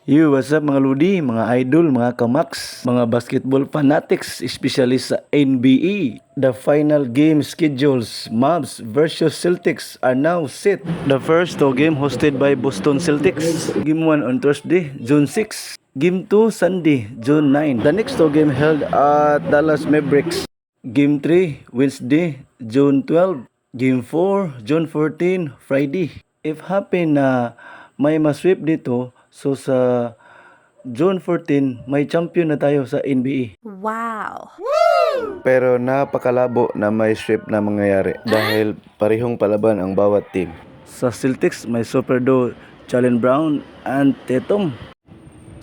Yo, what's up mga Ludi, mga idol, mga kamaks, mga basketball fanatics, especially sa NBA. The final game schedules, Mavs versus Celtics are now set. The first two game hosted by Boston Celtics. Game 1 on Thursday, June 6. Game 2, Sunday, June 9. The next two game held at Dallas Mavericks. Game 3, Wednesday, June 12. Game 4, June 14, Friday. If happen na may masweep dito, so sa June 14, may champion na tayo sa NBA. Wow! Pero napakalabo na may sweep na mangyayari dahil parehong palaban ang bawat team. Sa Celtics, may super duo Jaylen Brown and Tatum.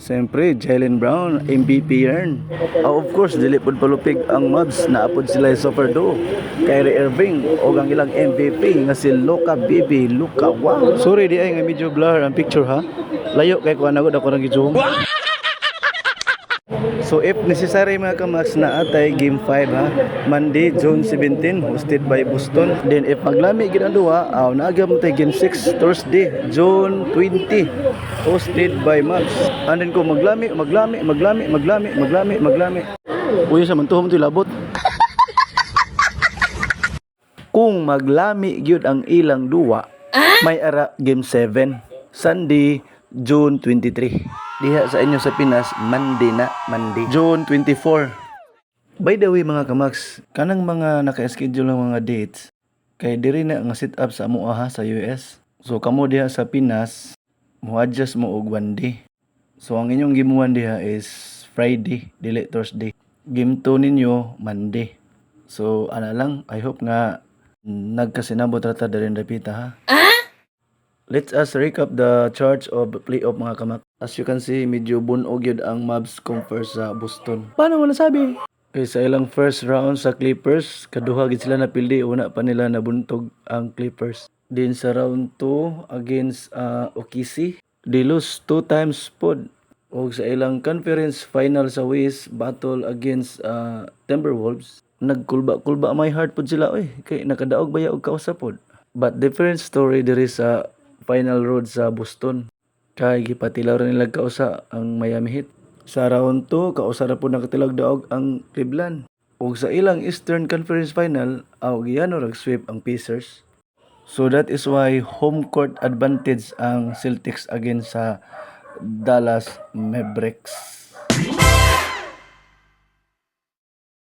Siyempre, Jaylen Brown, MVP yarn. Of course, dili pod palupig ang Mavs na apod sila yung super duo. Kyrie Irving o ang ilang MVP nga si Luka Bibi, Luka wow. Sorry di ay nga medyo blur ang picture ha. Layo kay kuan ako nang gi-zoom. So if necessary mga kamaks na atay game 5 ha, Monday June 17 hosted by Boston. Then if maglami gid ang duha, naagam tay game 6 Thursday June 20 hosted by Mavs. And then ko maglami. Uy sa man tuhom to labot. Kung maglami gyud ang ilang duwa, may ara game 7 Sunday June 23. Diha sa inyo sa Pinas, Monday, June 24. By the way mga kamaks, kanang mga naka-schedule ng mga dates, kay diri na nga set up sa amuha sa US. So kamo diha sa Pinas, mo adjust mo og one day. So ang inyong gimuan diha is Friday, dili Thursday. Game 2 ninyo Monday. So ana lang, I hope nga nagkasinabot rata diri dapita ha. Let us recap the charts of playoff mga kamak. As you can see, medyo bunog yun ang Mavs compare sa Boston. Paano mo nasabi? Okay, sa ilang first round sa Clippers, kaduha gid sila napildi, una pa nila nabuntog ang Clippers. Din sa round 2 against OKC, they lose 2 times pod. O sa ilang conference final sa West, battle against Timberwolves, nagkulba-kulba my heart pod sila oy, kay nakadaog baya og kausa pod. But different story diri sa final road sa Boston. Kay gipatilaw ra nila kausa ang Miami Heat. Sa round 2, kausa ra po nakatilag daog ang Cleveland. Ug sa ilang Eastern Conference Final, giyano rag-sweep ang Pacers. So that is why home court advantage ang Celtics against sa Dallas Mavericks.